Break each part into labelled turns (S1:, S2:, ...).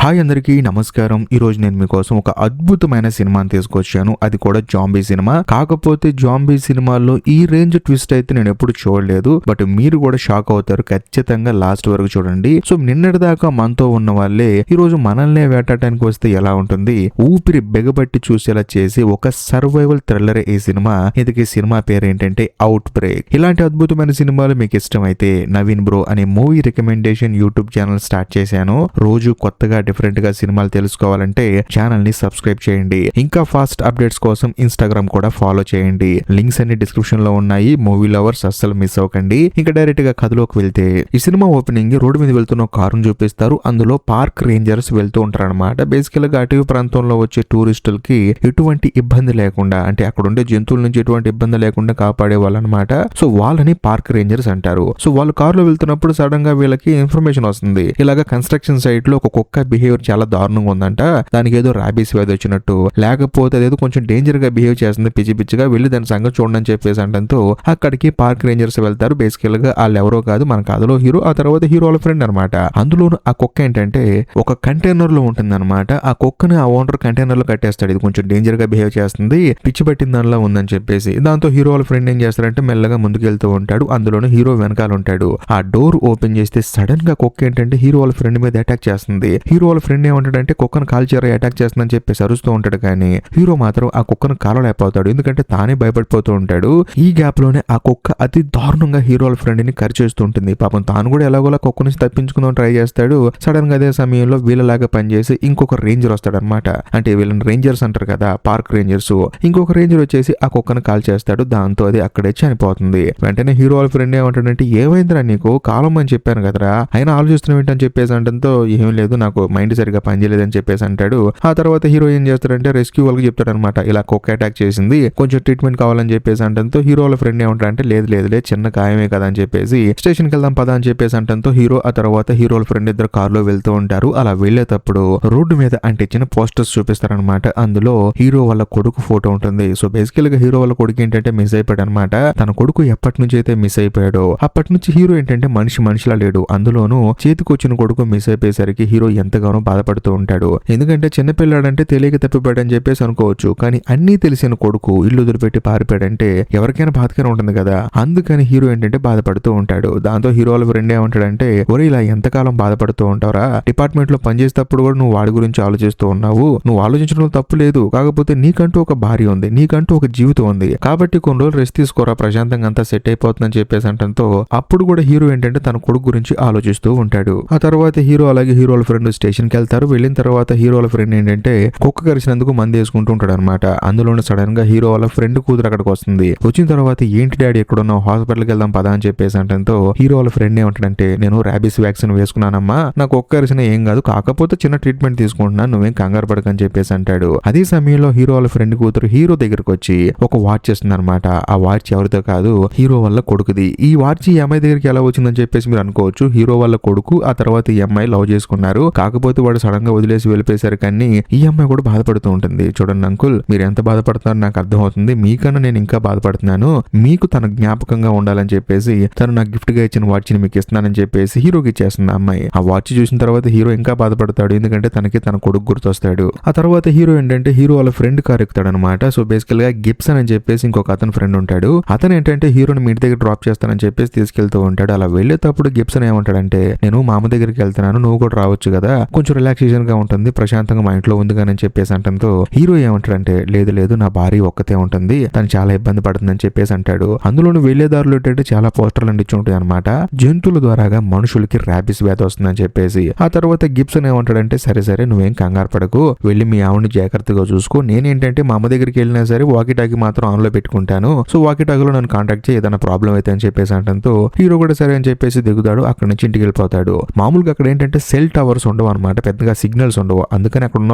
S1: Hi అందరికీ నమస్కారం. ఈరోజు నేను మీకోసం ఒక అద్భుతమైన సినిమాని తీసుకొచ్చాను. అది కూడా జాంబీ సినిమా. కాకపోతే జాంబీ సినిమాల్లో ఈ రేంజ్ ట్విస్ట్ అయితే నేను ఎప్పుడు చూడలేదు. బట్ మీరు కూడా షాక్ అవుతారు. ఖచ్చితంగా లాస్ట్ వరకు చూడండి. సో నిన్నటిదాకా మనతో ఉన్న వాళ్ళే ఈ రోజు మనల్నే వేటాడటానికి వస్తే ఎలా ఉంటుంది, ఊపిరి బెగబట్టి చూసేలా చేసి ఒక సర్వైవల్ థ్రిల్లర్ ఈ సినిమా. ఇందుకే సినిమా పేరు ఏంటంటే అవుట్ బ్రేక్. ఇలాంటి అద్భుతమైన సినిమాలు మీకు ఇష్టమైతే నవీన్ బ్రో అనే movie recommendation YouTube channel start చేశాను. రోజు కొత్తగా డిఫరెంట్ గా సినిమాలు తెలుసుకోవాలంటే ఛానల్ ని సబ్స్క్రైబ్ చేయండి. ఇంకా ఫాస్ట్ అప్డేట్స్ కోసం ఇన్స్టాగ్రామ్ కూడా ఫాలో చేయండి. లింక్స్ అన్ని డిస్క్రిప్షన్ లో ఉన్నాయి. మూవీ లవర్స్ అస్సలు మిస్ అవ్వకండి. ఇంకా డైరెక్ట్ గా కథలోకి వెళ్తే ఈ సినిమా ఓపెనింగ్ రోడ్డు మీద వెళ్తున్న కారును చూపిస్తారు. అందులో పార్క్ రేంజర్స్ వెళ్తూ ఉంటారు అనమాట. బేసికల్ గా అటవీ ప్రాంతంలో వచ్చే టూరిస్టులకి ఎటువంటి ఇబ్బంది లేకుండా, అంటే అక్కడ ఉండే జంతువుల నుంచి ఎటువంటి ఇబ్బంది లేకుండా కాపాడే వాళ్ళు అనమాట. సో వాళ్ళని పార్క్ రేంజర్స్ అంటారు. సో వాళ్ళు కారులో వెళ్తున్నప్పుడు సడన్ గా వీళ్ళకి ఇన్ఫర్మేషన్ వస్తుంది. ఇలాగా కన్స్ట్రక్షన్ సైట్ లో ఒక కుక్క బిహేవియర్ చాలా దారుణంగా ఉందంట. దానికి ఏదో రాబీస్ వ్యాధి వచ్చినట్టు, లేకపోతే అదేదో కొంచెం డేంజర్ గా బిహేవ్ చేస్తుంది, పిచ్చి పిచ్చిగా, వెళ్ళి దాని సంగతి చూడండి అని చెప్పేసి అంటంతో అక్కడికి పార్క్ రేంజర్స్ వెళ్తారు. బేసికల్ గా వాళ్ళు ఎవరో కాదు, మన కథలో హీరో, ఆ తర్వాత హీరో వాళ్ళ ఫ్రెండ్ అనమాట. అందులోను ఆ కుక్క ఏంటంటే ఒక కంటైనర్ లో ఉంటుంది అనమాట. ఆ కుక్కని ఆ ఓనర్ కంటైనర్ లో కట్టేస్తాడు. ఇది కొంచెం డేంజర్ గా బిహేవ్ చేస్తుంది, పిచ్చి పట్టిన దానిలో ఉందని చెప్పేసి. దాంతో హీరో వాళ్ళ ఫ్రెండ్ ఏం చేస్తారంటే మెల్లగా ముందుకెళ్తూ ఉంటాడు. అందులోను హీరో వెనకాల ఉంటాడు. ఆ డోర్ ఓపెన్ చేస్తే సడన్ గా కుక్క ఏంటంటే హీరో వాళ్ళ ఫ్రెండ్ మీద అటాక్ చేస్తుంది. హీరో వాళ్ళ ఫ్రెండ్ ఏమంటాడంటే కుక్కను కాల్చేరా, అటాక్ చేస్తుందని చెప్పేసి అరుస్తూ ఉంటాడు. కానీ హీరో మాత్రం ఆ కుక్కను కాలలేకపోతాడు, ఎందుకంటే తానే భయపడిపోతూ ఉంటాడు. ఈ గ్యాప్ లోనే ఆ కుక్క అతి దారుణంగా హీరో వాళ్ళ ఫ్రెండ్ ని కరిచేస్తూ ఉంటుంది. పాపం తాను కూడా ఎలాగోలా కుక్క నుంచి తప్పించుకుందాం ట్రై చేస్తాడు. సడన్ గా అదే సమయంలో వీళ్ళలాగా పనిచేసి ఇంకొక రేంజర్ వస్తాడు అనమాట. అంటే వీళ్ళని రేంజర్స్ అంటారు కదా, పార్క్ రేంజర్స్. ఇంకొక రేంజర్ వచ్చేసి ఆ కుక్కను కాల్ చేస్తాడు. దాంతో అది అక్కడే చనిపోతుంది. వెంటనే హీరో వాళ్ళ ఫ్రెండ్ ఏమంటాడంటే ఏమైందిరా నీకు, కాలం అని చెప్పాను కదరా, అయినా ఆలోచిస్తున్నావు ఏంటని చెప్పేసి అంటంతో ఏం లేదు, నాకు మైండ్ సరిగా పనిచేయలేదని చెప్పేసి అంటాడు. ఆ తర్వాత హీరో ఏం చేస్తాడంటే రెస్క్యూ వాళ్ళకి చెప్తాడు అనమాట, ఇలా కుక్క అటాక్ చేసింది, కొంచెం ట్రీట్మెంట్ కావాలని చెప్పేసి అంటంతో హీరో వాళ్ళ ఫ్రెండ్ ఏమంటాడంటే లేదు చిన్న గాయమే కదా అని చెప్పేసి స్టేషన్ కి వెళ్దాం పదా అని చెప్పేసి అంటంతో హీరో ఆ తర్వాత హీరో వాళ్ళ ఫ్రెండ్ ఇద్దరు కారులో వెళ్తూ ఉంటారు. అలా వెళ్లేటప్పుడు రోడ్డు మీద అంటించిన పోస్టర్స్ చూపిస్తారనమాట. అందులో హీరో వాళ్ళ కొడుకు ఫోటో ఉంటుంది. సో బేసికల్ గా హీరో వాళ్ళ కొడుకు ఏంటంటే మిస్ అయిపోయాడు అనమాట. తన కొడుకు ఎప్పటి నుంచి అయితే మిస్ అయిపోయాడో అప్పటి నుంచి హీరో ఏంటంటే మనిషిలా లేడు. అందులోనూ చేతికొచ్చిన కొడుకు మిస్ అయిపోయేసరికి హీరో ఎంతగానో బాధపడుతూ ఉంటాడు. ఎందుకంటే చిన్నపిల్లాడంటే తెలియక తప్పిపోయాడని చెప్పేసి అనుకోవచ్చు, కానీ అన్నీ తెలిసిన కొడుకు ఇల్లు వదిలిపెట్టి పారిపోయాడంటే ఎవరికైనా బాధగానే ఉంటుంది కదా. అందుకని హీరో ఏంటంటే బాధపడుతూ ఉంటాడు. దాంతో హీరో వాళ్ళ ఫ్రెండ్ ఏమంటాడంటే ఒరే ఇలా ఎంతకాలం బాధపడుతూ ఉంటావురా, డిపార్ట్మెంట్ లో పనిచేసేటప్పుడు కూడా నువ్వు వాడి గురించి ఆలోచిస్తూ ఉన్నావు, నువ్వు ఆలోచించడం తప్పు లేదు, కాకపోతే నీకంటూ ఒక భార్య ఉంది, నీకంటూ ఒక జీవితం ఉంది, కాబట్టి కొన్ని రోజులు రెస్ట్ తీసుకోరా, ప్రశాంతంగా అంతా సెట్ అయిపోతుందని చెప్పేసి అంటంతో అప్పుడు కూడా హీరో ఏంటంటే తన కొడుకు గురించి ఆలోచిస్తూ ఉంటాడు. ఆ తర్వాత హీరో అలాగే హీరో వాళ్ళ ఫ్రెండ్ స్టేషన్ కి వెళ్తారు. వెళ్ళిన తర్వాత హీరో వాళ్ళ ఫ్రెండ్ ఏంటంటే కుక్క కరిచినందుకు మంది వేసుకుంటూ ఉంటాడు అనమాట. అందులోనే సడన్ గా హీరో వాళ్ళ ఫ్రెండ్ కూతురు అక్కడికి వస్తుంది. వచ్చిన తర్వాత ఏంటి డాడీ ఎక్కడున్నావు, హాస్పిటల్కి వెళ్దాం పదా అని చెప్పేసి అంటంతో హీరో వాళ్ళ ఫ్రెండ్ ఏమంటాడంటే నేను రాబీస్ వ్యాక్సిన్ వేసుకున్నానమ్మా, నాకు కుక్క కరిచిన ఏం కాదు, కాకపోతే చిన్న ట్రీట్మెంట్ తీసుకుంటున్నాను, నువ్వేం కంగారు పడకని చెప్పేసి అంటాడు. అదే సమయంలో హీరో వాళ్ళ ఫ్రెండ్ కూతురు హీరో దగ్గరకు వచ్చి ఒక వాచ్ చేస్తుంది అనమాట. ఆ వాచ్ ఎవరితో కాదు, హీరో వాళ్ళ కొడుకుది. ఈ వాచ్ ఈ అమ్మాయి దగ్గరికి ఎలా వచ్చిందని చెప్పేసి మీరు అనుకోవచ్చు. హీరో వాళ్ళ కొడుకు ఆ తర్వాత ఈ అమ్మాయి లవ్ చేసుకున్నారు. కాకపోతే వాడు సడన్ గా వదిలేసి వెళ్ళిపోయేసరి కానీ ఈ అమ్మాయి కూడా బాధపడుతూ ఉంటుంది. చూడండి అంకుల్, మీరు ఎంత బాధపడుతున్నారో నాకు అర్థమవుతుంది, మీకన్నా నేను ఇంకా బాధపడుతున్నాను, మీకు తన జ్ఞాపకంగా ఉండాలని చెప్పేసి తను నాకు గిఫ్ట్ గా ఇచ్చిన వాచ్ ని మీకు ఇస్తున్నానని చెప్పేసి హీరోకి ఇచ్చేస్తుంది అమ్మాయి. ఆ వాచ్ చూసిన తర్వాత హీరో ఇంకా బాధపడతాడు, ఎందుకంటే తనకి తన కొడుకు గుర్తొస్తాడు. ఆ తర్వాత హీరో ఏంటంటే హీరో వాళ్ళ ఫ్రెండ్ కార్ ఎక్కుతాడు అనమాట. సో బేసికల్ గా గిబ్సన్ అని చెప్పేసి ఇంకొక అతని ఫ్రెండ్ ఉంటాడు. అతను ఏంటంటే హీరోని మీ ఇంటి దగ్గర డ్రాప్ చేస్తానని చెప్పేసి తీసుకెళ్తూ ఉంటాడు. అలా వెళ్ళేటప్పుడు గిబ్సన్ ఏమంటాడంటే నేను మామ దగ్గరికి వెళ్తున్నాను, నువ్వు కూడా రావచ్చు కదా, కొంచెం రిలాక్సేషన్ గా ఉంటుంది, ప్రశాంతంగా మా ఇంట్లో ఉంది కానీ చెప్పేసి అంటంతో హీరో ఏమంటాడంటే లేదు నా భార్య ఒక్కతే ఉంటుంది, తను చాలా ఇబ్బంది పడుతుందని చెప్పేసి అంటాడు. అందులోను వెళ్లేదారులు ఏంటంటే చాలా పోస్టర్లు అంటించి ఉంటాయి అనమాట, జంతువుల ద్వారాగా మనుషులకి రాబీస్ వ్యాధి వస్తుందని చెప్పేసి. ఆ తర్వాత గిబ్సన్ ఏమంటాడంటే సరే నువ్వేం కంగారు పడకు, వెళ్ళి మీ ఆవిడని జాగ్రత్తగా చూసుకో, నేనేంటంటే మా అమ్మ దగ్గరికి వెళ్ళినా సరే వాకీ టాకీ మాత్రం ఆన్ లో పెట్టుకుంటాను, సో వాకీ టాకీలో నన్ను కాంటాక్ట్ చేయి ఏదైనా ప్రాబ్లం అయితే అని చెప్పేసి అంటంతో హీరో కూడా సరే అని చెప్పేసి దిగుతాడు. అక్కడ నుంచి ఇంటికి వెళ్ళిపోతాడు. మామూలుగా అక్కడ ఏంటంటే సెల్ టవర్స్ ఉండవు అనమాట, పెద్దగా సిగ్నల్స్ ఉండవు. అందుకని అక్కడ ఉన్న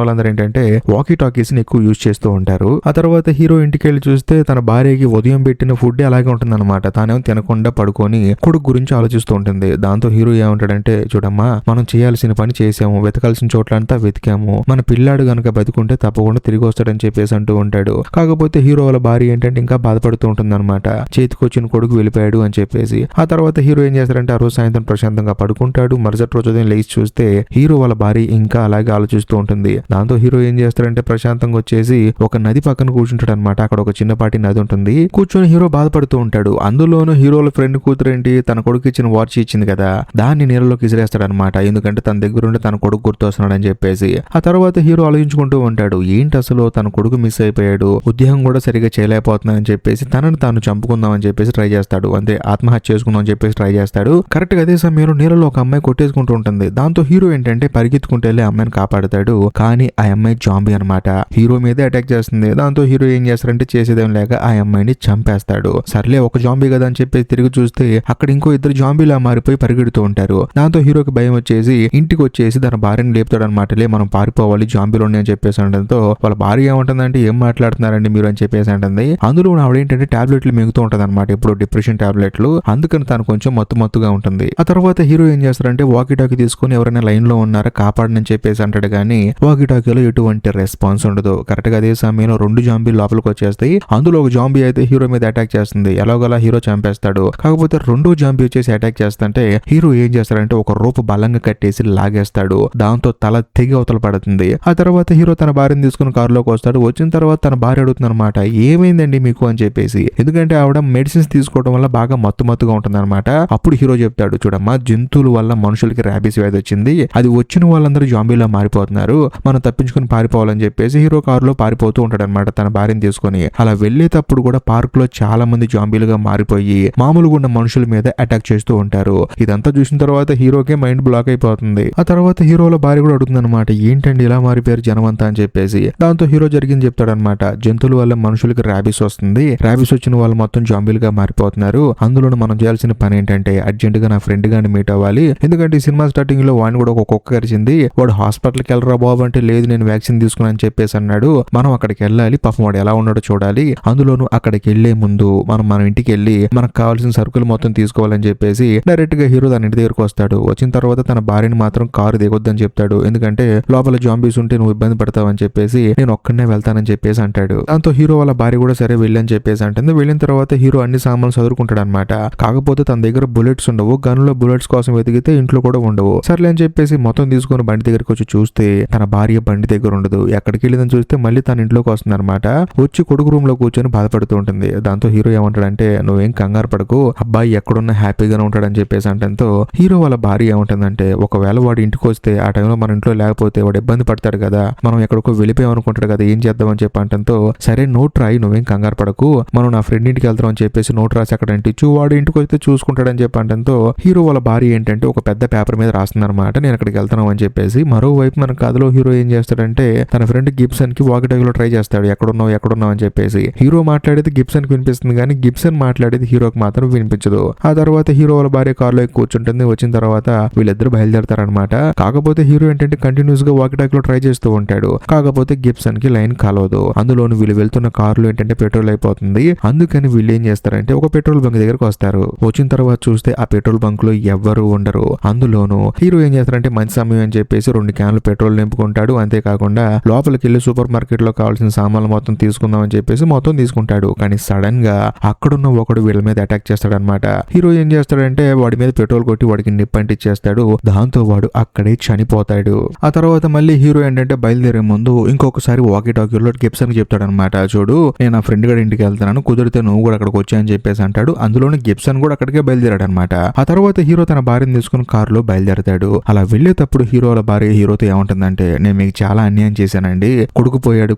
S1: వాళ్ళందరూ ఏంటంటే వాకీ టాకీస్ ని ఎక్కువ యూజ్ చేస్తూ ఉంటారు. ఆ తర్వాత హీరో ఇంటికి వెళ్ళి చూస్తే తన భార్యకి ఉదయం పెట్టిన ఫుడ్ అలాగే ఉంటుంది అనమాట. తానేమో తినకుండా పడుకొని కొడుకు గురించి ఆలోచిస్తూ ఉంటుంది. దాంతో హీరో ఏమంటాడంటే చూడమ్మా, మనం చేయాల్సిన పని చేసాము, వెతకాల్సిన చోట్లంతా వెతికాము, మన పిల్లాడు గనక బతికుంటే తప్పకుండా తిరిగి వస్తాడని చెప్పేసి అంటూ ఉంటాడు. కాకపోతే హీరో వాళ్ళ భార్య ఏంటంటే ఇంకా బాధపడుతూ ఉంటుంది అనమాట, చేతికొచ్చిన కొడుకు వెళ్ళిపోయాడు అని చెప్పేసి. ఆ తర్వాత హీరో ఏం చేస్తారంటే ఆ రోజు సాయంత్రం ప్రశాంతంగా పడుకుంటాడు. మరుసటి రోజు ఉదయం లేచి చూస్తే హీరో వాళ్ళ వాళ్ళ భార్య ఇంకా అలాగే ఆలోచిస్తూ ఉంటుంది. దాంతో హీరో ఏం చేస్తాడంటే ప్రశాంతంగా వచ్చేసి ఒక నది పక్కన కూర్చుంటాడు అనమాట. అక్కడ ఒక చిన్నపాటి నది ఉంటుంది. కూర్చొని హీరో బాధపడుతూ ఉంటాడు. అందులోనూ హీరోల ఫ్రెండ్ కూతురు ఏంటి తన కొడుకు ఇచ్చిన వాచ్ ఇచ్చింది కదా, దాన్ని నీళ్ళలోకి విసిరేస్తాడనమాట. ఎందుకంటే తన దగ్గర ఉండి తన కొడుకు గుర్తొస్తున్నాడు అని చెప్పేసి. ఆ తర్వాత హీరో ఆలోచించుకుంటూ ఉంటాడు, ఏంటి అసలు తన కొడుకు మిస్ అయిపోయాడు, ఉద్యోగం కూడా సరిగా చేయలేకపోతున్నాడని చెప్పేసి తనను తాను చంపుకుందాం అని చెప్పేసి ట్రై చేస్తాడు. అంటే ఆత్మహత్య చేసుకుందాం అని చెప్పేసి ట్రై చేస్తాడు. కరెక్ట్ గా అదే సమయంలో నీళ్ళలో ఒక అమ్మాయి కొట్టేసుకుంటూ ఉంటుంది. దాంతో హీరో ఏంటంటే పరిగెత్తుకుంటూ వెళ్ళి అమ్మాయిని కాపాడతాడు. కానీ ఆ అమ్మాయి జాంబీ అనమాట. హీరో మీదే అటాక్ చేస్తుంది. దాంతో హీరో ఏం చేస్తారంటే చేసేదేం లేక ఆ అమ్మాయిని చంపేస్తాడు. సర్లే ఒక జాంబీ కదా అని చెప్పేసి తిరిగి చూస్తే అక్కడ ఇంకో ఇద్దరు జాంబీలా మారిపోయి పరిగెడుతూ ఉంటారు. దాంతో హీరోకి భయం వచ్చేసి ఇంటికి వచ్చేసి తన భార్యని లేపుతాడు అనమాట. లే మనం పారిపోవాలి జాంబీలు అని చెప్పేసి అనడంతో వాళ్ళ భార్య ఏమంటుందంటే ఏం మాట్లాడుతున్నారండి మీరు అని చెప్పేసి అంటుంది. అందులో ఆవిడ ఏంటంటే టాబ్లెట్లు మింగుతూ ఉంటది అనమాట. ఇప్పుడు డిప్రెషన్ టాబ్లెట్లు, అందుకని తను కొంచెం మత్తుగా ఉంటుంది. ఆ తర్వాత హీరో ఏం చేస్తారంటే వాకీ టాకీ తీసుకుని ఎవరైనా లైన్ లో ఉన్నారా కాపాడని చెప్పేసి అంటాడు. కానీ వాకీ టాకీలో ఎటువంటి రెస్పాన్స్ ఉండదు. కరెక్ట్ గా అదే సమయంలో 2 జాంబీలు లోపలికి వచ్చేస్తాయి. అందులో ఒక జాంబీ అయితే హీరో మీద అటాక్ చేస్తుంది. ఎలాగోలా హీరో చంపేస్తాడు. కాకపోతే 2వ జాంబీ వచ్చేసి అటాక్ చేస్తుంటే హీరో ఏం చేస్తాడంటే ఒక రోపు బలంగా కట్టేసి లాగేస్తాడు. దాంతో తల తెగి అవతల పడుతుంది. ఆ తర్వాత హీరో తన భార్యను తీసుకుని కారులోకి వస్తాడు. వచ్చిన తర్వాత తన భార్య అడుగుతుంది అనమాట, ఏమైందండి మీకు అని చెప్పేసి. ఎందుకంటే ఆవిడ మెడిసిన్స్ తీసుకోవడం వల్ల బాగా మత్తుగా ఉంటుంది అనమాట. అప్పుడు హీరో చెప్తాడు, చూడమ్మా జంతువుల వల్ల మనుషులకి ర్యాబీస్ వ్యాధి వచ్చింది, అది వచ్చిన వాళ్ళందరూ జాంబీలా మారిపోతున్నారు, మనం తప్పించుకుని పారిపోవాలని చెప్పేసి హీరో కారులో పారిపోతూ ఉంటాడు అనమాట తన భార్యను తీసుకుని. అలా వెళ్లేటప్పుడు కూడా పార్క్ లో చాలా మంది జాంబీలుగా మారిపోయి మామూలుగా ఉన్న మనుషుల మీద అటాక్ చేస్తూ ఉంటారు. ఇదంతా చూసిన తర్వాత హీరోకే మైండ్ బ్లాక్ అయిపోతుంది. ఆ తర్వాత హీరోల భార్య కూడా అడుగుతుంది అనమాట, ఏంటండి ఇలా మారిపోయారు జనమంతా అని చెప్పేసి. దాంతో హీరో జరిగింది చెప్తాడనమాట. జంతువుల వల్ల మనుషులకి ర్యాబీస్ వస్తుంది, ర్యాబీస్ వచ్చిన వాళ్ళు మొత్తం జాంబీలుగా మారిపోతున్నారు. అందులోనూ మనం చేయాల్సిన పని ఏంటంటే అర్జెంట్ గా నా ఫ్రెండ్ గాని మీట్ అవ్వాలి. ఎందుకంటే ఈ సినిమా స్టార్టింగ్ లో వాడిని కూడా ఒక కుక్క కరిచింది, వాడు హాస్పిటల్కి వెళ్ళరా బాబు అంటే లేదు నేను వ్యాక్సిన్ తీసుకున్నాను చెప్పేసి అన్నాడు. మనం అక్కడికి వెళ్ళాలి, పాపం వాడు ఎలా ఉన్నాడో చూడాలి. అందులోనూ అక్కడికి వెళ్లే ముందు మన ఇంటికి వెళ్ళి మనకు కావాల్సిన సరుకులు మొత్తం తీసుకోవాలని చెప్పేసి డైరెక్ట్ గా హీరో తన ఇంటి దగ్గరకు వస్తాడు. వచ్చిన తర్వాత తన భార్యని మాత్రం కారు దిగొద్దని చెప్తాడు. ఎందుకంటే లోపల జాంబీస్ ఉంటే నువ్వు ఇబ్బంది పడతావని చెప్పేసి నేను ఒక్కడనే వెళ్తానని చెప్పేసి అంటాడు. దాంతో హీరో వాళ్ళ భార్య కూడా సరే వెళ్ళని చెప్పేసి అంటుంది. వెళ్ళిన తర్వాత హీరో అన్ని సామాన్లు చదువుకుంటాడు అనమాట. కాకపోతే తన దగ్గర బుల్లెట్స్ ఉండవు. గన్ లో బుల్లెట్స్ కోసం వెతికితే ఇంట్లో కూడా ఉండవు. సర్లే అని చెప్పేసి మొత్తం తీసుకొని బండి దగ్గరికి వచ్చి చూస్తే తన భార్య బండి దగ్గర ఉండదు. ఎక్కడికి వెళ్ళిందని చూస్తే మళ్ళీ తన ఇంట్లోకి వస్తుంది అనమాట. వచ్చి కొడుకు రూమ్ లో కూర్చొని బాధపడుతూ ఉంటుంది. దాంతో హీరో ఏమంటాడంటే నువ్వేం కంగారు పడకు, అబ్బాయి ఎక్కడున్నా హ్యాపీగానే ఉంటాడని చెప్పేసి అంటంతో హీరో వాళ్ళ భార్య ఏమంటుందంటే ఒకవేళ వాడు ఇంటికి వస్తే ఆ టైంలో మన ఇంట్లో లేకపోతే వాడు ఇబ్బంది పడతాడు కదా, మనం ఎక్కడికో వెళ్ళిపోయాం అనుకుంటాడు కదా, ఏం చేద్దామని చెప్పి అంటంతో సరే నోట్ రాయి, నువ్వేం కంగారు పడకు, మనం నా ఫ్రెండ్ ఇంటికి వెళ్తాం అని చెప్పేసి నోట్ రాసి అక్కడ అంటించు, వాడు ఇంటికి వస్తే చూసుకుంటాడని చెప్పి అంటంతో హీరో వాళ్ళ భార్య ఏంటంటే ఒక పెద్ద పేపర్ మీద రాస్తుందన్నమాట నేను అక్కడికి వెళ్తాను అని చెప్పేసి. మరోవైపు మన కథలో హీరో ఏం చేస్తాడంటే తన ఫ్రెండ్ గిబ్సన్ కి వాకిటాకీలో ట్రై చేస్తాడు, ఎక్కడున్నావు అని చెప్పేసి. హీరో మాట్లాడేది గిబ్సన్ కి వినిపిస్తుంది కానీ గిబ్సన్ మాట్లాడేది హీరోకి మాత్రం వినిపించదు. ఆ తర్వాత హీరో వాళ్ళ భార్య కారులో కూర్చుంటుంది. వచ్చిన తర్వాత వీళ్ళిద్దరు బయలుదేరతారనమాట. కాకపోతే హీరో ఏంటంటే కంటిన్యూస్ గా వాకిటాకీలో ట్రై చేస్తూ ఉంటాడు. కాకపోతే గిబ్సన్ కి లైన్ కలవదు. అందులోను వీళ్ళు వెళ్తున్న కారులో ఏంటంటే పెట్రోల్ అయిపోతుంది. అందుకని వీళ్ళు ఏం చేస్తారంటే ఒక పెట్రోల్ బంక్ దగ్గరకు వస్తారు. వచ్చిన తర్వాత చూస్తే ఆ పెట్రోల్ బంక్ లో ఎవ్వరు ఉండరు. అందులోను హీరో ఏం చేస్తారంటే మంచి సమయం అని చెప్పేసి 2 క్యాన్లు పెట్రోల్ నింపుకుంటాడు. అంతేకాకుండా లోపలికి వెళ్లి సూపర్ మార్కెట్ లో కావాల్సిన సామాన్లు మొత్తం తీసుకుందాం అని చెప్పేసి మొత్తం తీసుకుంటాడు. కానీ సడన్ గా అక్కడున్న ఒకడు వీళ్ళ మీద అటాక్ చేస్తాడనమాట. హీరో ఏం చేస్తాడంటే వాడి మీద పెట్రోల్ కొట్టి వాడికి నిప్పంటిచ్చేస్తాడు. దాంతో వాడు అక్కడే చనిపోతాడు. ఆ తర్వాత మళ్ళీ హీరో ఏంటంటే బయలుదేరే ముందు ఇంకొకసారి వాకీ టాకీలో గిబ్సన్ చెప్తాడనమాట, చూడు నేను నా ఫ్రెండ్ గడి ఇంటికి వెళ్తున్నాను, కుదిరితే నువ్వు కూడా అక్కడికి వచ్చాయని చెప్పేసి అంటాడు. అందులోని గిబ్సన్ కూడా అక్కడికే బయలుదేరాడు అనమాట. ఆ తర్వాత హీరో తన భార్యను తీసుకుని కారులో బయలుదేరతాడు. అలా వెళ్లేటప్పుడు హీరోల భార్య హీరోతో ఏమంటుందంటే నేను మీకు చాలా అన్యాయం చేశానండి, కొడుకు పోయాడు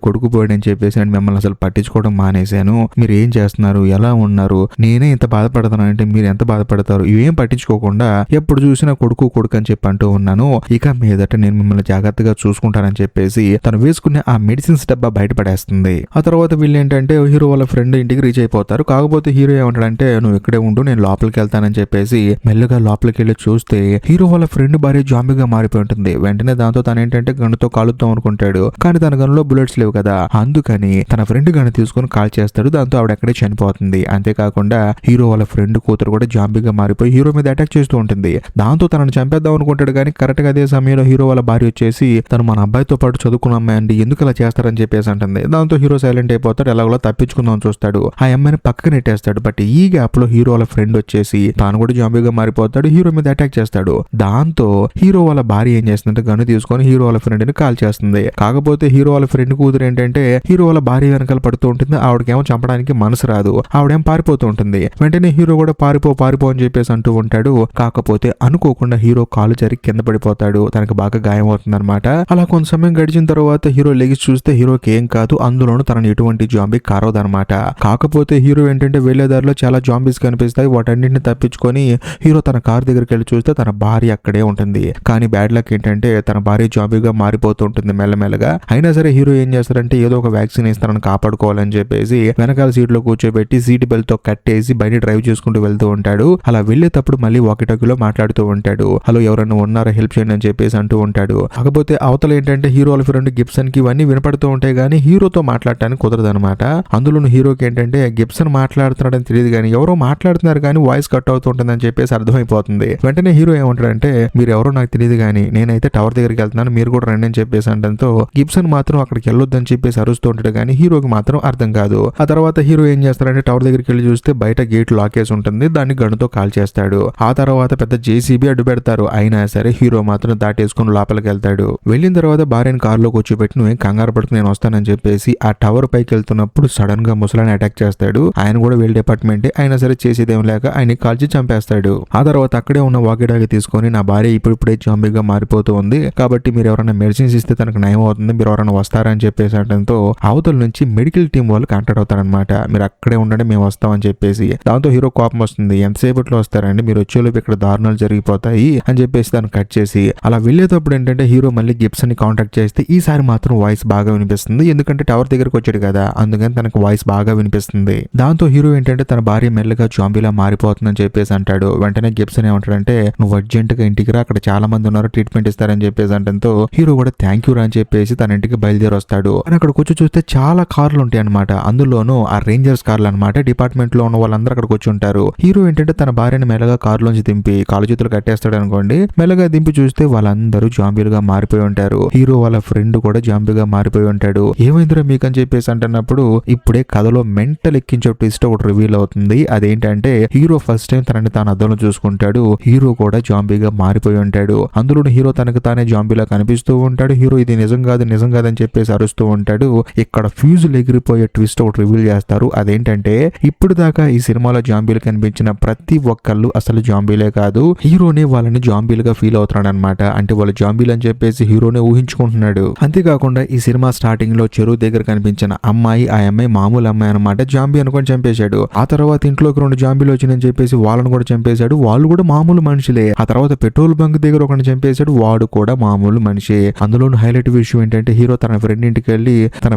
S1: అని చెప్పేసి నేను మిమ్మల్ని అసలు పట్టించుకోవడం మానేశాను, మీరు ఏం చేస్తున్నారు, ఎలా ఉన్నారు, నేనే ఇంత బాధపడతానంటే మీరు ఎంత బాధపడతారు, ఇవేం పట్టించుకోకుండా ఎప్పుడు చూసినా కొడుకు అని చెప్పి అంటూ ఉన్నాను, ఇక మీదట నేను మిమ్మల్ని జాగ్రత్తగా చూసుకుంటానని చెప్పేసి తను వేసుకునే ఆ మెడిసిన్స్ డబ్బా బయటపడేస్తుంది. ఆ తర్వాత వీళ్ళు ఏంటంటే హీరో వాళ్ళ ఫ్రెండ్ ఇంటికి రీచ్ అయిపోతారు. కాకపోతే హీరో ఏమంటాడంటే నువ్వు ఇక్కడే ఉండు, నేను లోపలికి వెళ్తానని చెప్పేసి మెల్లగా లోపలికి వెళ్ళి చూస్తే హీరో వాళ్ళ ఫ్రెండ్ భార్య జాంబీగా మారిపోయి ఉంటుంది. వెంటనే దాంతో తను ఏంటంటే గన్నుతో కాలుద్దాం అనుకుంటాడు. కానీ తన గన్నులో బుల్లెట్స్ లేవు కదా, అందుకని తన ఫ్రెండ్ గన్ను తీసుకుని కాల్ చేస్తాడు. దాంతో ఆవిడ అక్కడే చనిపోతుంది. అంతేకాకుండా హీరో వాళ్ళ ఫ్రెండ్ కూతురు కూడా జాంబీగా మారిపోయి హీరో మీద అటాక్ చేస్తూ ఉంటుంది. దాంతో తనను చంపేద్దాం అనుకుంటాడు. కానీ కరెక్ట్ గా అదే సమయంలో హీరో వాళ్ళ భార్య వచ్చేసి తను మన అబ్బాయితో పాటు చదువుకున్న అమ్మాయి అండి, ఎందుకు అలా చేస్తారని చెప్పేసి అంటుంది. దాంతో హీరో సైలెంట్ అయిపోతాడు. ఎలాగోలా తప్పించుకుందాం చూస్తాడు. ఆ అమ్మాయిని పక్కకు నెట్టేస్తాడు. బట్ ఈ గ్యాప్ లో హీరో వాళ్ళ ఫ్రెండ్ వచ్చేసి తాను కూడా జాంబీగా మారిపోతాడు, హీరో మీద అటాక్ చేస్తాడు. దాంతో హీరో వాళ్ళ భార్య భార్య ఏం చేస్తుందంటే గన్ను తీసుకొని హీరో వాళ్ళ ఫ్రెండ్ ని కాల్ చేస్తుంది. కాకపోతే హీరో వాళ్ళ ఫ్రెండ్ కూతురు ఏంటంటే హీరో వాళ్ళ భార్య వెనకాల పడుతూ ఉంటుంది. ఆవిడకేమో చంపడానికి మనసు రాదు. ఆవిడేం పారిపోతూ ఉంటుంది. వెంటనే హీరో కూడా పారిపో అని చెప్పేసి అంటూ ఉంటాడు. కాకపోతే అనుకోకుండా హీరో కాలు జారి కింద పడిపోతాడు. తనకు బాగా గాయం అవుతుంది అనమాట. అలా కొంత సమయం గడిచిన తర్వాత హీరో లెగిసి చూస్తే హీరోకి ఏం కాదు. అందులోనూ తనని ఎటువంటి జాంబీ కారవదనమాట. కాకపోతే హీరో ఏంటంటే వెళ్లేదారిలో చాలా జాంబీస్ కనిపిస్తాయి. వాటన్నింటిని తప్పించుకొని హీరో తన కార్ దగ్గరికి వెళ్ళి చూస్తే తన భార్య అక్కడే ఉంటుంది. కానీ బ్యాడ్ లక్ ఏంటంటే తన భార్య జాంబీగా మారిపోతూ ఉంటుంది మెల్లమెల్లగా. అయినా సరే హీరో ఏం చేస్తారంటే ఏదో ఒక వ్యాక్సిన్ ఇస్తారని కాపాడుకోవాలని చెప్పేసి వెనకాల సీట్ లో కూర్చోబెట్టి సీట్ బెల్ట్ తో కట్టేసి బయట డ్రైవ్ చేసుకుంటూ వెళ్తూ ఉంటాడు. అలా వెళ్లేటప్పుడు మళ్ళీ వాకిటాకీలో మాట్లాడుతూ ఉంటాడు. హలో ఎవరన్నా ఉన్నారా, హెల్ప్ చేయండి అని చెప్పేసి అంటూ ఉంటాడు. కాకపోతే అవతల ఏంటంటే హీరో వాళ్ళ ఫ్రెండ్ గిబ్సన్ కి ఇవన్నీ వినపడుతూ ఉంటాయి కానీ హీరోతో మాట్లాడటానికి కుదరదు అనమాట. అందులోను హీరోకి ఏంటంటే గిబ్సన్ మాట్లాడుతున్నాడని తెలియదు కానీ ఎవరో మాట్లాడుతున్నారు కానీ వాయిస్ కట్ అవుతూ ఉంటుందని చెప్పేసి అర్థమైపోతుంది. వెంటనే హీరో ఏమంటాడంటే మీరు ఎవరో నాకు తెలియదు కానీ నేనైతే టవర్ దగ్గరికి వెళ్తున్నాను, మీరు కూడా రండి అని చెప్పేసి అంటంతో గిబ్సన్ మాత్రం అక్కడికి వెళ్ళొద్దని చెప్పేసి అరుస్తూ ఉంటాడు కానీ హీరోకి మాత్రం అర్థం కాదు. ఆ తర్వాత హీరో ఏం చేస్తారంటే టవర్ దగ్గరికి వెళ్ళి చూస్తే బయట గేట్ లాక్ చేసి ఉంటుంది. దాన్ని గన్నుతో కాల్ చేస్తాడు. ఆ తర్వాత పెద్ద జేసీబీ అడ్డు పెడతారు. అయినా సరే హీరో మాత్రం దాటేసుకుని లోపలికి వెళ్తాడు. వెళ్ళిన తర్వాత భార్యను కారులో కూర్చోబెట్టి నువ్వేం కంగారు పడుతు నేను వస్తానని చెప్పేసి ఆ టవర్ పైకి వెళ్తున్నప్పుడు సడన్ గా ముసలాన్ని అటాక్ చేస్తాడు. ఆయన కూడా వీళ్ళ డిపార్ట్మెంట్. అయినా సరే చేసేదేం లేక ఆయన కాల్చి చంపేస్తాడు. ఆ తర్వాత అక్కడే ఉన్న వాకిడాకి తీసుకొని నా భార్య ఇప్పుడిప్పుడే జాంబీగా మారిపోతూ ఉంది కాబట్టి మీరు ఎవరైనా మెడిసిన్స్ ఇస్తే తనకు నయం అవుతుంది, మీరు ఎవరైనా వస్తారని చెప్పేసి అనడంతో అవతల నుంచి మెడికల్ టీం వాళ్ళు కాంటాక్ట్ అవుతారనమాట. మీరు అక్కడే ఉండండి మేము వస్తామని చెప్పేసి. దాంతో హీరో కోపం వస్తుంది. ఎంతసేపట్లో వస్తారండి, మీరు వచ్చేలోపు ఇక్కడ దారుణాలు జరిగిపోతాయి అని చెప్పేసి దాన్ని కట్ చేసి అలా వెళ్ళేటప్పుడు ఏంటంటే హీరో మళ్ళీ గిబ్సన్ ని కాంటాక్ట్ చేస్తే ఈసారి మాత్రం వాయిస్ బాగా వినిపిస్తుంది. ఎందుకంటే టవర్ దగ్గరకు వచ్చాడు కదా, అందుకని తనకు వాయిస్ బాగా వినిపిస్తుంది. దాంతో హీరో ఏంటంటే తన భార్య మెల్లగా జాంబీలా మారిపోతుందని చెప్పేసి అంటాడు. వెంటనే గిబ్సన్ ఏమంటాడంటే నువ్వు అర్జెంట్ గా ఇంటికి రా, అక్కడ చాలా మంది ఉన్నారు, ట్రీట్మెంట్ ఇస్తారని చెప్పేసి అంటంతో హీరో కూడా థ్యాంక్ యూ రా అని చెప్పేసి తన ఇంటికి బయలుదేరి వస్తాడు. అని అక్కడికి వచ్చి చూస్తే చాలా కార్లు ఉంటాయి అనమాట. అందులోనూ ఆ రేంజర్స్ కార్లు అనమాట. డిపార్ట్మెంట్ లో ఉన్న వాళ్ళందరూ అక్కడికి వచ్చి ఉంటారు. హీరో ఏంటంటే తన భార్యని మెల్లగా కారులోంచి దింపి కాలు చేతులు కట్టేస్తాడు అనుకోండి. మెల్లగా దింపి చూస్తే వాళ్ళందరూ జాంబీలుగా మారిపోయి ఉంటారు. హీరో వాళ్ళ ఫ్రెండ్ కూడా జాంబీగా మారిపోయి ఉంటాడు. ఏమైందిరా మీకు అని చెప్పేసి అంటున్నప్పుడు ఇప్పుడే కథలో మెంటల్ ఎక్కించే ట్విస్ట్ ఒకటి రివీల్ అవుతుంది. అదేంటంటే హీరో ఫస్ట్ టైం తనని తాను అద్దంలో చూసుకుంటాడు. హీరో కూడా జాంబీగా మారిపోయి ఉంటాడు. అందులోని హీరో తనకు తానే జాంబీలా కనిపిస్తూ ఉంటాడు. హీరో ఇది నిజం కాదని చెప్పేసి అరుస్తూ ఉంటాడు. ఇక్కడ ఫ్యూజులు ఎగిరిపోయే ట్విస్ట్ ఒకటి రివీల్ చేస్తారు. అదేంటంటే ఇప్పుడు దాకా ఈ సినిమాలో జాంబీలు కనిపించిన ప్రతి ఒక్కళ్ళు అసలు జాంబీలే కాదు, హీరోనే వాళ్ళని జాంబీలుగా ఫీల్ అవుతున్నాడు అనమాట. అంటే వాళ్ళు జాంబీలు అని చెప్పేసి హీరోనే ఊహించుకుంటున్నాడు. అంతేకాకుండా ఈ సినిమా స్టార్టింగ్ లో చెరువు దగ్గర కనిపించిన అమ్మాయి, ఆ అమ్మాయి మామూలు అమ్మాయి అనమాట. జాంబీ అనుకొని చంపేశాడు. ఆ తర్వాత ఇంట్లోకి 2 జాంబీలు వచ్చినాయని చెప్పేసి వాళ్ళని కూడా చంపేశాడు. వాళ్ళు కూడా మామూలు మనుషులే. ఆ తర్వాత పెట్రోల్ బంక్ దగ్గర ఒకరిని చంపేశాడు. వాడు కూడా మామూలు మనిషి. అందులోని హైలైట్ విషయం ఏంటంటే హీరో తన ఫ్రెండ్ ఇంటికి వెళ్ళి తన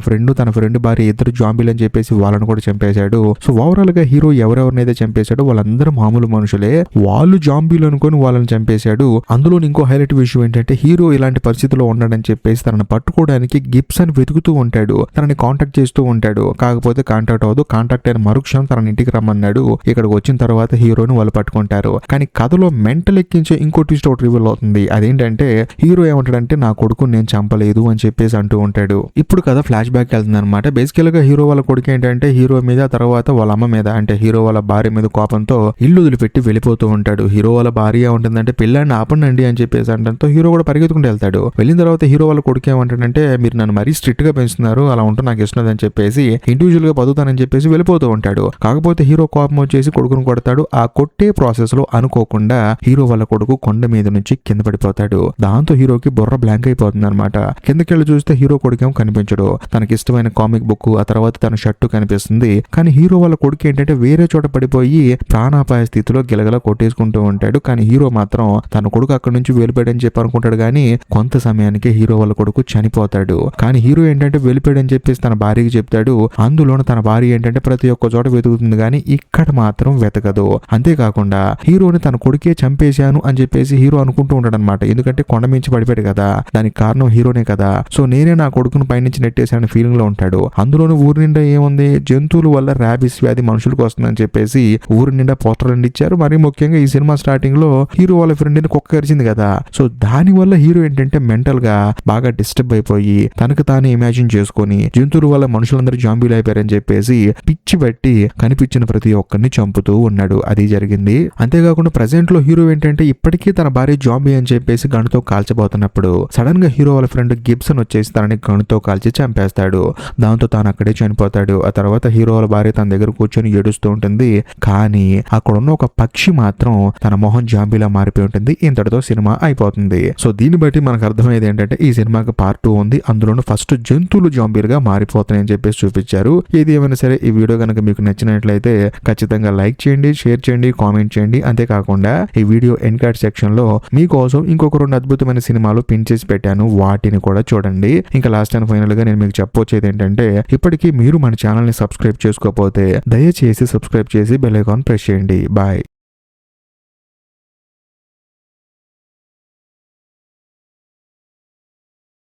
S1: ఫ్రెండ్ భార్య ఇద్దరు జాంబీలు అని చెప్పేసి వాళ్ళని కూడా చంపేశాడు. సో ఓవరాల్ గా హీరో ఎవరెవరినైతే చంపేశాడో వాళ్ళందరూ మామూలు మనుషులే. వాళ్ళు జాంబీలు అనుకొని వాళ్ళని చంపేశాడు. అందులో ఇంకో హైలైట్ విషయం ఏంటంటే హీరో ఇలాంటి పరిస్థితిలో ఉన్నాడని చెప్పేసి తనని పట్టుకోవడానికి గిబ్సన్ వెతుకుతూ ఉంటాడు. తనని కాంటాక్ట్ చేస్తూ ఉంటాడు. కాకపోతే కాంటాక్ట్ అవ్వదు. కాంటాక్ట్ అయిన మరుక్షణం తన ఇంటికి రమ్మన్నాడు. ఇక్కడికి వచ్చిన తర్వాత హీరోని వాళ్ళు పట్టుకుంటారు. కానీ కథలో మెంటల్ ఎక్కించే ఇంకో ట్విస్ట్ ఒకటి రివీల్ అవుతుంది. అదేంటంటే హీరో ఏమంటాడంటే నా కొడుకు నేను చంపలేదు అని చెప్పేసి అంటూ ఉంటాడు. ఇప్పుడు కథ ఫ్లాష్ బ్యాక్ వెళ్తుంది అనమాట. బేసికల్ గా హీరో వాళ్ళ కొడుకు ఏంటంటే హీరో మీద తర్వాత వాళ్ళ అమ్మ మీద అంటే హీరో వాళ్ళ భార్య మీద కోపంతో ఇల్లు వదిలిపెట్టి వెళ్ళిపోతూ ఉంటాడు. హీరో వాళ్ళ భార్య ఉంటుందంటే పిల్లాన్ని ఆపండి అని చెప్పేసి అంటంతో హీరో కూడా పరిగెత్తుకుంటూ వెళ్తాడు. వెళ్ళిన తర్వాత హీరో వాళ్ళ కొడుకు ఏమంటాడంటే మీరు నన్ను మరీ స్ట్రిక్ట్ గా పెంచుతున్నారు, అలా ఉంటే నాకు ఇష్టం అని చెప్పేసి ఇండివిజువల్ గా బతుకుతానని చెప్పేసి వెళ్ళిపోతూ ఉంటాడు. కాకపోతే హీరో కోపం వచ్చేసి కొడుకును కొడతాడు. ఆ కొట్టే ప్రాసెస్ లో అనుకోకుండా హీరో వాళ్ళ కొడుకు కొండ మీద నుంచి కింద పడిపోతాడు. దాంతో హీరోకి బుర్ర బ్లాంక్ అయిపోతుంది అనమాట. కిందకెళ్ళి చూస్తే హీరో కొడుకేమో కనిపించడు. తనకి ఇష్టమైన కామిక్ బుక్ ఆ తర్వాత తన షర్టు కనిపిస్తుంది. కానీ హీరో వాళ్ళ కొడుకు ఏంటంటే వేరే చోట పడిపోయి ప్రాణాపాయ స్థితిలో గిలగల కొట్టేసుకుంటూ ఉంటాడు. కానీ హీరో మాత్రం తన కొడుకు అక్కడి నుంచి వెళ్ళిపోయాడని చెప్పి అనుకుంటాడు. కానీ కొంత సమయానికి హీరో వాళ్ళ కొడుకు చనిపోతాడు. కానీ హీరో ఏంటంటే వెళ్ళిపోయాడని చెప్పేసి తన భార్యకి చెప్తాడు. అందులోనూ తన భార్య ఏంటంటే ప్రతి ఒక్క చోట వెతుకుతుంది కానీ ఇక్కడ మాత్రం వెతకదు. అంతేకాకుండా హీరోని తన కొడుకే చంపేశాను అని చెప్పేసి హీరో అనుకుంటూ ఉంటాడు అనమాట. ఎందుకంటే కొండ మించి పడిపోయాడు కదా, దానికి కారణం హీరోనే కదా. సో నేనే నా కొడుకును పైనుంచి నెట్టేశాను ఫీలింగ్ లో ఉంటాడు. అందులోనూ ఊరి నిండా ఏముంది, జంతువుల వల్ల ర్యాబిస్ వ్యాధి మనుషులకు వస్తుందని చెప్పేసి ఊరి నిండా పోస్టర్లు ఇచ్చారు. మరి ముఖ్యంగా ఈ సినిమా స్టార్టింగ్ లో హీరో వాళ్ళ ఫ్రెండ్ ని కుక్క కరిచింది కదా. సో దాని వల్ల హీరో ఏంటంటే మెంటల్ గా బాగా డిస్టర్బ్ అయిపోయి తనకు తానే ఇమాజిన్ చేసుకొని జంతువుల వల్ల మనుషులందరూ జాంబీలు అయిపోయారని చెప్పేసి పిచ్చి బట్టి కనిపించిన ప్రతి ఒక్కరిని చంపుతూ ఉన్నాడు. అది జరిగింది. అంతేకాకుండా ప్రెసెంట్ లో హీరో ఏంటంటే ఇప్పటికీ తన భార్య జాంబీ అని చెప్పేసి వచ్చేసి గన్నుతో కాల్చబోతున్నప్పుడు సడన్ గా హీరో వాళ్ళ ఫ్రెండ్ గిబ్సన్ వచ్చేసి తనని గన్నుతో కాల్చి చంపేస్తాడు. దాంతో తాను అక్కడే చనిపోతాడు. ఆ తర్వాత హీరో వాళ్ళ భార్య తన దగ్గర కూర్చొని ఏడుస్తూ ఉంటుంది. కానీ అక్కడ ఉన్న ఒక పక్షి మాత్రం తన మొహం జాంబీలా మారిపోయి ఉంటుంది. ఇంతటితో సినిమా అయిపోతుంది. సో దీన్ని బట్టి మనకు అర్థమయ్యేది ఏంటంటే ఈ సినిమాకి పార్ట్ 2 ఉంది. అందులోనూ ఫస్ట్ జంతువులు జాంబీలుగా మారిపోతున్నాయని చెప్పేసి చూపించారు. ఏది ఏమైనా సరే ఈ వీడియో కనుక మీకు నచ్చినట్లయితే ఖచ్చితంగా లైక్ చేయండి, షేర్ చేయండి, కామెంట్ చేయండి. అంతేకాకుండా ఈ వీడియో ఎండ్ కార్డ్ సెక్షన్ లో మీకోసం ఇంకొక 2 అద్భుతమైన సినిమాలు పిన్ చేసి పెట్టాను. వాటిని కూడా చూడండి. ఇంకా లాస్ట్ అండ్ ఫైనల్ గా నేను మీకు చెప్పొచ్చేది ఏంటంటే ఇప్పటికీ మీరు మన ఛానల్ ని సబ్స్క్రైబ్ చేసుకోకపోతే దయచేసి సబ్స్క్రైబ్ చేసి బెల్ ఐకాన్ ప్రెస్ చేయండి. బాయ్.